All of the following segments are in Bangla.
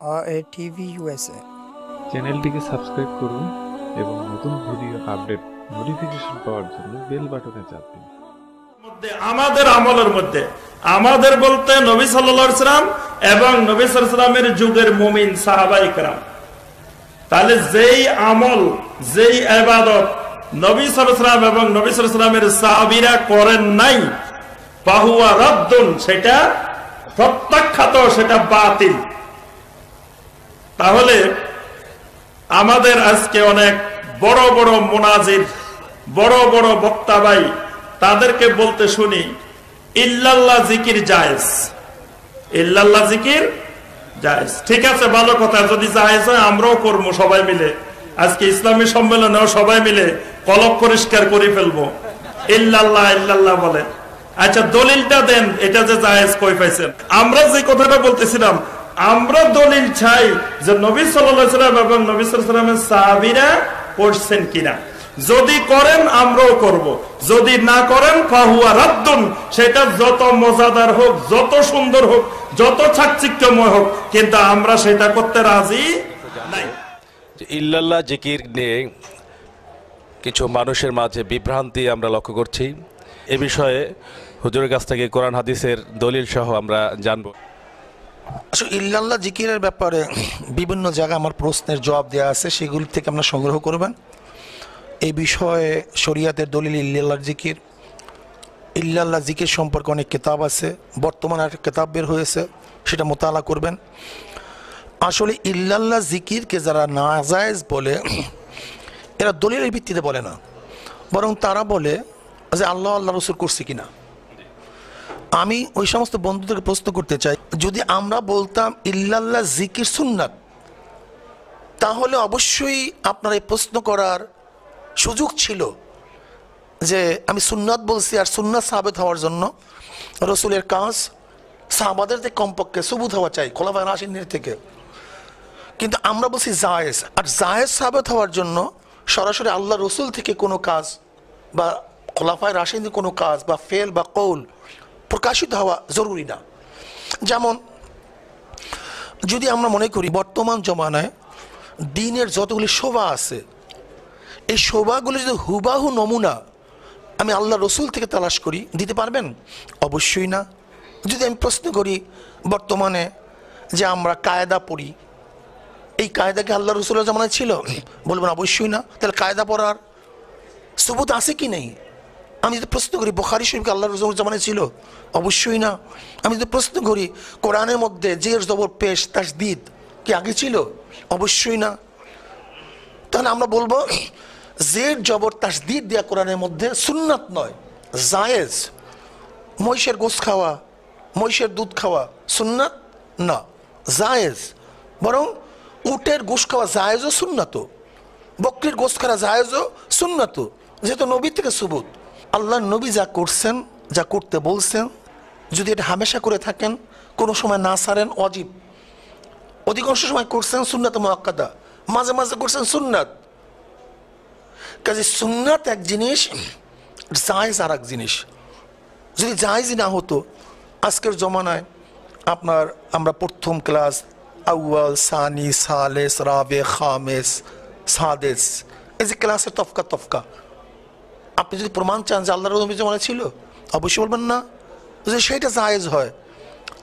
RATV USA। চ্যানেলটিকে সাবস্ক্রাইব করুন এবং নতুন ভিডিও আপডেট নোটিফিকেশন পাওয়ার জন্য বেল বাটনে চাপ দিন। আমাদের আমলের মধ্যে আমাদের বলতে নবী সাল্লাল্লাহু আলাইহি ওয়াসাল্লাম এবং নবী সাল্লাল্লাহু আলাইহি ওয়াসাল্লামের যুগের মুমিন সাহাবায়ে কেরাম, তাহলে যেই আমল যেই ইবাদত নবী সাল্লাল্লাহু আলাইহি ওয়াসাল্লাম এবং নবী সাল্লাল্লাহু আলাইহি ওয়াসাল্লামের সাহাবীরা করেন নাই, ফাহুয়া রাদ্দুন, সেটা প্রত্যাখ্যাত, সেটা বাতিল। তাহলে আমাদের আজকে অনেক বড় বড় মুনাজির, বড় বড় বক্তা ভাই, তাদেরকে বলতে শুনি ইল্লাল্লাহ জিকির জায়েজ, ইল্লাল্লাহ জিকির জায়েজ। ঠিক আছে, ভালো কথা, যদি জায়েজ হয় আমরাও করবো সবাই মিলে। আজকে ইসলামী সম্মেলনেও সবাই মিলে কলব পরিষ্কার করে ফেলবো, ইল্লাল্লাহ ইল্লাল্লাহ বলে। আচ্ছা, দলিলটা দেন, এটা যে জায়েজ কই পাইছেন? আমরা যে কথাটা বলতেছিলাম, আমরা দলিল চাই যে নবী সাল্লাল্লাহু আলাইহি ওয়াসাল্লাম এবং নবী সাল্লাল্লাহু আলাইহি ওয়াসাল্লামের সাহাবীরা করছেন কিনা। যদি করেন আমরাও করব, যদি না করেন ফাহুয়া রাদ্দুন, সেটা যত মজাদার হোক, যত সুন্দর হোক, যত চাকচিক্যময় হোক, কিন্তু আমরা সেটা করতে রাজি নাই। ইল্লাল্লাহ জিকির নিয়ে কিছু মানুষের মাঝে বিভ্রান্তি আমরা লক্ষ্য করছি। এ বিষয়ে হুজুরের কাছ থেকে কোরআন হাদিসের দলিল সহ আমরা জানব। আসলে ইল্লাল্লাহ জিকিরের ব্যাপারে বিভিন্ন জায়গায় আমার প্রশ্নের জবাব দেওয়া আছে, সেগুলি থেকে আপনারা সংগ্রহ করবেন। এই বিষয়ে শরিয়াতের দলিল ইল্লাল্লাহ জিকির, ইল্লাল্লাহ জিকির সম্পর্কে অনেক কিতাব আছে, বর্তমানে একটা কিতাব বের হয়েছে, সেটা মোতালা করবেন। আসলে ইল্লাল্লাহ জিকিরকে যারা নাজায়েজ বলে, এরা দলিলের ভিত্তিতে বলে না, বরং তারা বলে যে আল্লাহ আল্লাহ রসুল করছে কিনা। আমি ওই সমস্ত বন্ধুদেরকে প্রশ্ন করতে চাই, যদি আমরা বলতাম ইল্লাল্লাহ জিকির সুন্নাত, তাহলে অবশ্যই আপনার এই প্রশ্ন করার সুযোগ ছিল যে আমি সুন্নাত বলছি, আর সুন্নাত সাবেত হওয়ার জন্য রসুলের কাজ সাহাবাদের থেকে কমপক্ষে সুবুত হওয়া চাই, খোলাফায়ে রাশিদিনের থেকে। কিন্তু আমরা বলছি জায়েজ, আর জায়েজ সাবেত হওয়ার জন্য সরাসরি আল্লাহ রসুল থেকে কোনো কাজ বা খোলাফায়ে রাশিদিনের কোনো কাজ বা ফেল বা কৌল প্রকাশিত হওয়া জরুরি না। যেমন যদি আমরা মনে করি বর্তমান জমানায় দিনের যতগুলি শোভা আছে, এই শোভাগুলি যদি হুবাহু নমুনা আমি আল্লাহ রসুল থেকে তালাশ করি, দিতে পারবেন? অবশ্যই না। যদি আমি প্রশ্ন করি বর্তমানে যে আমরা কায়দা পড়ি, এই কায়দা কি আল্লাহ রসুলের জামানায় ছিল? বলবেন অবশ্যই না। তাহলে কায়দা পড়ার সুবুত আছে কি নেই? আমি যদি প্রশ্ন করি বুখারী শরীফ আল্লাহ রসুলের জামানায় ছিল? অবশ্যই না। আমি যদি প্রশ্ন করি কোরআনের মধ্যে জের জবর পেশ তাসদীদ কি আগে ছিল? অবশ্যই না। তাহলে আমরা বলবো জের জবর তাসদীদ দেয়া কোরআনের মধ্যে সুন্নাত নয়, জায়েজ। মহিষের গোশ খাওয়া, মহিষের দুধ খাওয়া সুন্নাত না, জায়েজ। বরং উটের গোশ খাওয়া জায়েজও সুন্নাত, বকরির গোশ খাওয়া জায়েজও সুন্নাত, যেহেতু নবী থেকে সুবুত। আল্লাহ নবী যা করছেন, যা করতে বলছেন, যদি এটা হামেশা করে থাকেন, কোনো সময় না ছাড়েন ওয়াজিব, অধিকাংশ সময় করছেন সুন্নাত মুআক্কাদা, মাঝে মাঝে করছেন সুন্নাত। কাজে সুন্নাত এক জিনিস, জায়েজ আর এক জিনিস। যদি জায়েজই না হতো, আজকের জমানায় আপনার আমরা প্রথম ক্লাস আউয়াল, সানি, সালেস, রাবে, খামেস, সাদেস, এই যে ক্লাসের তফকা তফকা, আপনি যদি প্রমাণ চান যে আল্লাহর নবী জমানায় ছিল, অবশ্যই বলবেন না। যদি সেইটা জায়েজ হয়,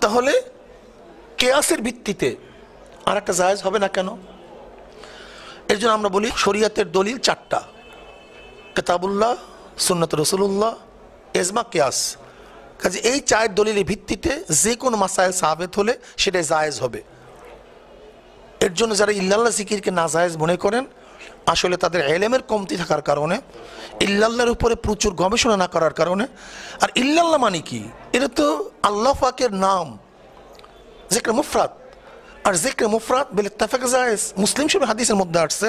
তাহলে কিয়াসের ভিত্তিতে আর একটা জায়েজ হবে না কেন? এর জন্য আমরা বলি শরিয়াতের দলিল চারটা: কিতাবুল্লাহ, সুন্নাত রাসূলুল্লাহ, ইজমা, কিয়াস। কাজে এই চার দলিলের ভিত্তিতে যে কোনো মাসাইল সাবেত হলে সেটাই জায়েজ হবে। এর জন্য যারা ইল্লাল্লাহ জিকিরকে নাজায়েজ মনে করেন, আসলে তাদের ইলমের কমতি থাকার কারণে, ইল্লাল্লাহর উপরে প্রচুর গবেষণা না করার কারণে। আর ইল্লাল্লাহ মানে কি? এটা তো আল্লাহ পাকের নাম, যিকর মুফরাদ। আর যিকর মুফরাদ বিল ইত্তেফাক জায়েজ। মুসলিম শরীফ হাদিসের মধ্যে আসছে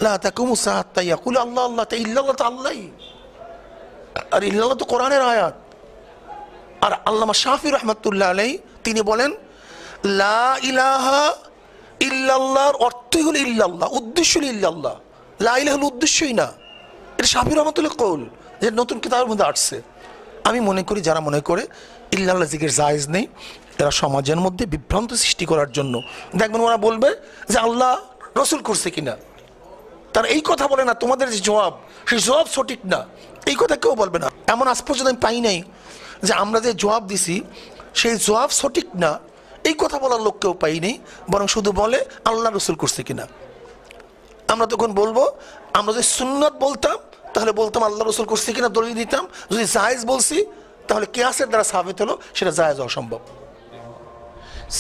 লা তাকুমু সাআত হাত্তা ইয়াকুলু আল্লাহ আল্লাহ, তা ইল্লাল্লাহ তো আল্লাহই। আর ইল্লাল্লাহ তো কোরআনের আয়াত। আর আল্লামা শাফি রাহমাতুল্লাহ আলাইহি তিনি বলেন লা ইলাহা ইল্লাল্লাহর অর্থই হলো ইল্লাল্লাহ, উদ্দেশ্য হলো ইল্লাল্লাহ। লা ইলাহা হলো উদ্দেশ্যই না। এটা শাফি রহমাতুল্লাহ কৌল, যে নতুন কিতাবের মধ্যে আসছে। আমি মনে করি যারা মনে করে ইল্লাল্লাহ জিকির জায়েজ নেই, এরা সমাজের মধ্যে বিভ্রান্ত সৃষ্টি করার জন্য। দেখবেন ওরা বলবে যে আল্লাহ রসুল করছে কিনা, তারা এই কথা বলে না, তোমাদের যে জবাব সেই জবাব সঠিক না, এই কথা কেউ বলবে না। এমন আজ পর্যন্ত আমি পাই নাই যে আমরা যে জবাব দিছি সেই জবাব সঠিক না এই কথা বলার লোক কেউ পাইনি, বরং শুধু বলে আল্লাহ রসুল করছে কিনা। আমরা তখন বলবো, আমরা যদি সুন্নত বলতাম তাহলে বলতাম আল্লাহ রসুল করছে কিনা দলিল দিতাম, যদি জায়েজ বলছি তাহলে কিয়াসের দ্বারা সাবিত হলো সেটা জায়েজ অসম্ভব।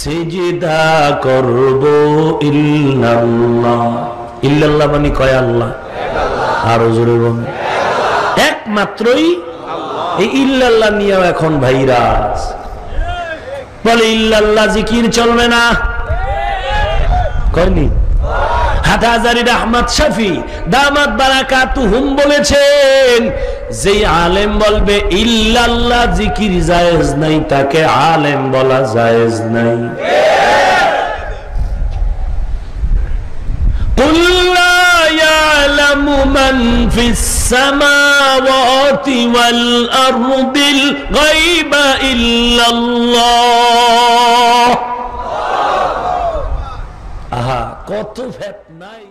সিজদা করব ইল্লাল্লাহ, ইল্লাল্লাহ মানে কয় আল্লাহ, আরো জোরে বলুন একমাত্রই। এই ইল্লাল্লাহ নিয়েও এখন ভাইরাস বলে ইল্লাল্লাহ জিকির চলবে না, কয়নি? হাটহাজারীর আহমদ শফি দামাত বারাকাতুহুম বলেছেন, যে আলেম বলবে ইল্লাল্লাহ জিকির জায়েজ নাই তাকে আলেম বলা জায়েজ নাই। কুল লা ইয়ালামু মান ফিস সামাওয়াতি ওয়াল আরদিল গায়বা ইল্লাল্লাহ। আহা, কত ফেতনায়